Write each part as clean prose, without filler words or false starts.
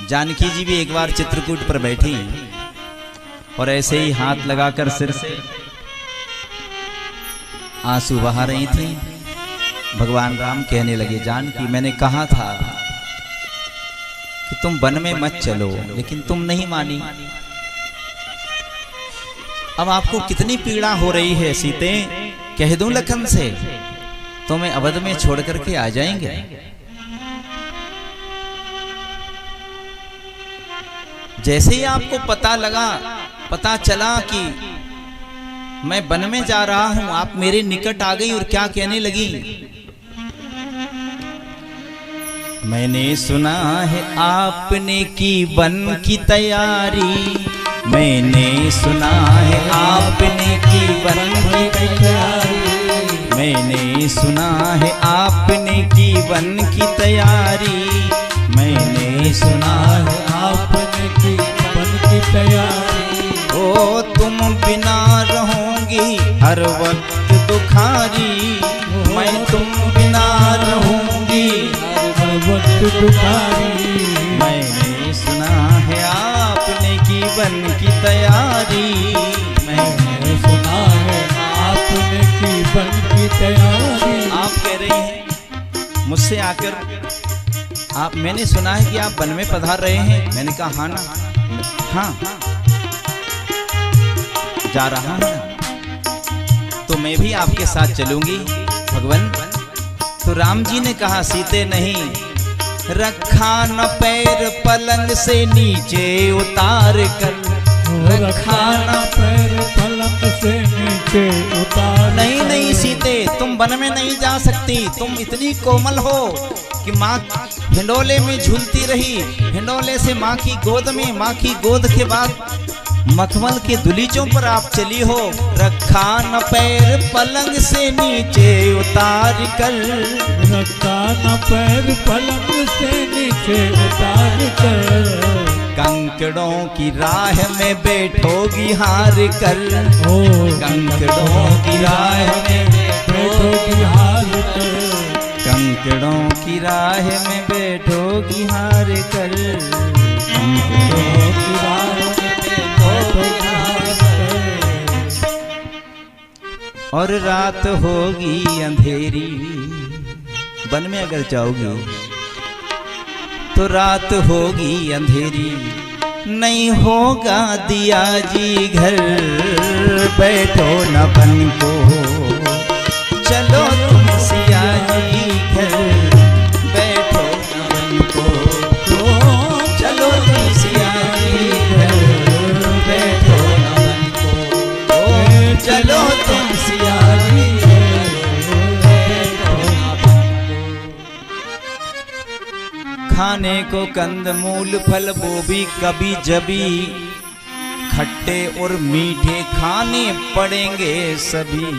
जानकी जी भी एक बार चित्रकूट पर बैठी और ऐसे ही हाथ लगाकर सिर से आंसू बहा रही थी। भगवान राम कहने लगे, जानकी मैंने कहा था कि तुम वन में मत चलो, लेकिन तुम नहीं मानी। अब आपको कितनी पीड़ा हो रही है सीते, कह दूं लखन से तुम्हें अवध में छोड़ करके आ जाएंगे। जैसे ही आपको पता चला कि मैं वन में जा रहा हूं, आप मेरे निकट आ गई और क्या कहने लगी, मैंने सुना है आपने की वन की तैयारी, मैंने सुना है आपने की वन की तैयारी, मैंने सुना है आपने की वन की तैयारी, मैंने सुना है आपने की वन की तैयारी। ओ तुम बिना रहूंगी हर वक्त दुखारी, मैं तुम बिना रहूंगी हर वक्त दुखारी, मैंने सुना है आपने की वन की तैयारी, मैंने सुना है आपने की वन की तैयारी। आप कह रही हैं मुझसे आकर, आप मैंने सुना है कि आप वन में पधार रहे हैं। मैंने कहा हाँ ना, हाँ जा रहा हूं ना, तो मैं भी आपके साथ चलूंगी भगवान। तो राम जी ने कहा, सीते नहीं, रखा न पैर पलंग से नीचे उतार कर, रखा न पैर पलंग से नीचे उतार। नहीं नहीं सीते, तुम वन में नहीं जा सकती, तुम इतनी कोमल हो कि माँ हिंडोले में झूलती रही, हिंडोले से माँ की गोद में, माँ की गोद के बाद मखमल के दुलीचों पर आप चली हो। रखा न पैर पलंग से नीचे उतार कर, रखा न पैर पलंग से नीचे उतार कर, कंकड़ों की राह में बैठोगी हार कर, ओ कंकड़ों की राह में बैठोगी हार कर, कंकड़ों की राह में बैठोगी हार कर, कंकड़ों की राह में और रात होगी अंधेरी। वन में अगर जाओगी तो रात होगी अंधेरी, नहीं होगा दिया जी घर, बैठो न बन को, चलो तुम सिया जी घर, बैठो न बन को, तो चलो तुम सिया जी घर, बैठो न बन को, तो चलो तुम सिया जी घर, बैठो न बन को। खाने को कंद मूल फल वो भी कभी जभी, खट्टे और मीठे खाने पड़ेंगे सभी,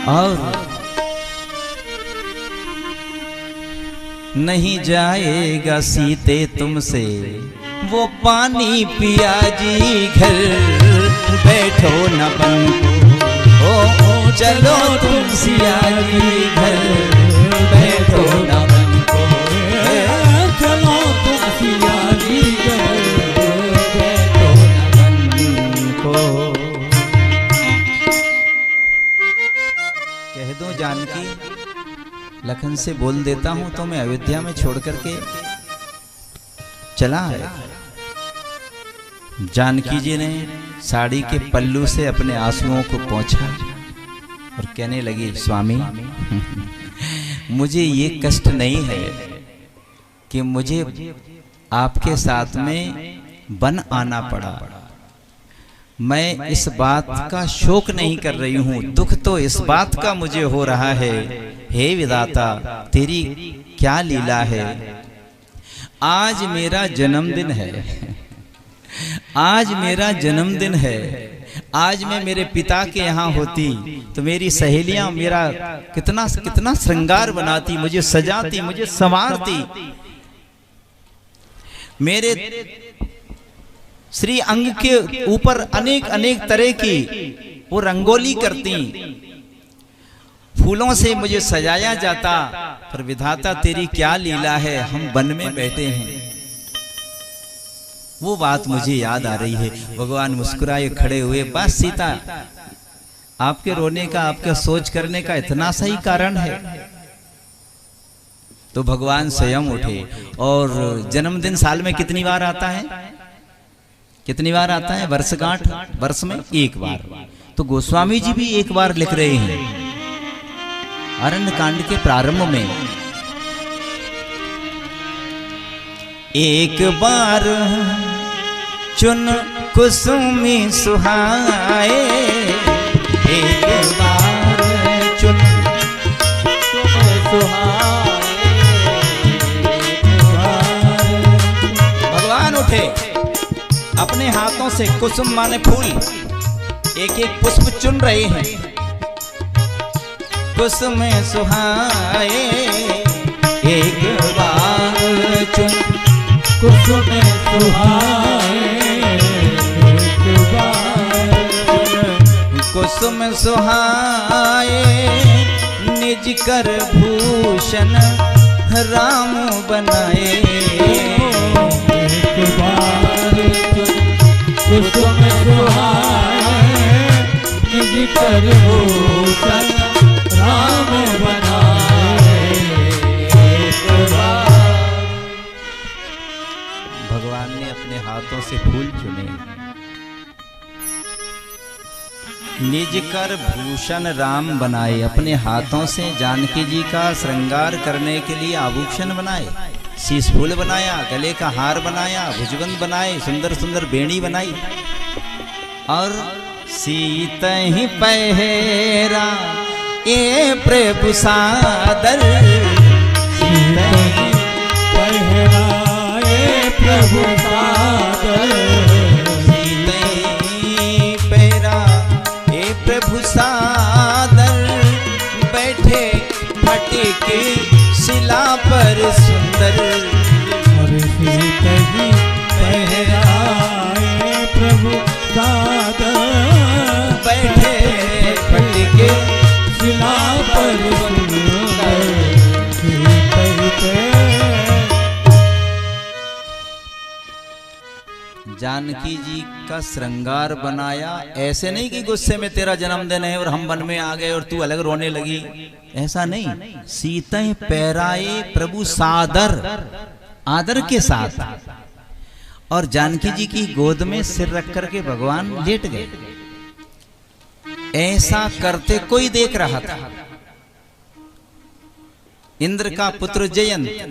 और नहीं जाएगा सीते तुमसे वो पानी पिया जी घर, बैठो न बन को, ओ चलो तुम सिया जी घर, बैठो न बन को, चलो तुम सिया जी घर, बैठो न बन को। कह दो जानकी, लखन से बोल देता हूं तो मैं अयोध्या में छोड़ करके चला है। जानकी जी ने साड़ी के पल्लू से अपने आंसुओं को पोंछा और कहने लगी, स्वामी मुझे ये कष्ट नहीं है कि मुझे आपके साथ में वन आना पड़ा, मैं इस बात का शोक नहीं कर रही हूँ, दुख तो इस बात का मुझे हो रहा है, हे विधाता तेरी क्या लीला है। आज मेरा जन्मदिन है, आज मेरा जन्मदिन है, आज मैं मेरे पिता के यहाँ होती तो मेरी सहेलियां मेरा कितना कितना श्रृंगार बनाती, मुझे सजाती, मुझे संवारती, मेरे श्री अंग के ऊपर अनेक अनेक तरह की वो रंगोली करती, फूलों से मुझे सजाया जाता, पर विधाता तेरी क्या लीला है, हम वन में बैठे हैं। वो बात मुझे याद आ रही है। भगवान मुस्कुराए खड़े हुए, बस सीता आपके रोने का, आपका सोच करने का इतना सही कारण है। तो भगवान स्वयं उठे। और जन्मदिन साल में कितनी बार आता है? कितनी बार आता है? वर्षगांठ वर्ष में एक बार। तो गोस्वामी जी भी एक बार लिख रहे हैं अरण्य कांड के प्रारंभ में, एक बार चुन कुसुमी सुहाए, एक बार चुन सुहाए। भगवान उठे, अपने हाथों से कुसुम माने फूल, एक एक पुष्प चुन रहे हैं। कुसुम सुहाए, एक बार चुन कुसुम सुहाए, एक बार कुसुम सुहाए, निज कर भूषण राम बनाए। एक बार कुसुम सुहाए, निज कर भूषण राम बनाए। एक बार भगवान ने अपने हाथों से फूल चुने, निज कर भूषण राम बनाए। अपने हाथों से जानकी जी का श्रृंगार करने के लिए आभूषण बनाए, शीश फूल बनाया, गले का हार बनाया, भुजबंद बनाए, सुंदर सुंदर बेणी बनाई। और सीत ही पहरा ये प्रभु सादर, सीत ही पहरा ये प्रभु सादर, सीत ही पहरा ये प्रभु सादर। बैठे फटिके शिला पर सुंदर, और सीत ही पहरा ये प्रभु सादर। बैठे फटिके शिला पर सुंदर, सीत ही जानकी जी का श्रृंगार बनाया। ऐसे नहीं कि गुस्से में तेरा जन्मदिन है और हम वन में आ गए और तू अलग रोने लगी, ऐसा नहीं। सीते पैराए प्रभु सादर, आदर के साथ। और जानकी जी की गोद में सिर रख करके भगवान लेट गए। ऐसा करते कोई देख रहा था। इंद्र का पुत्र जयंत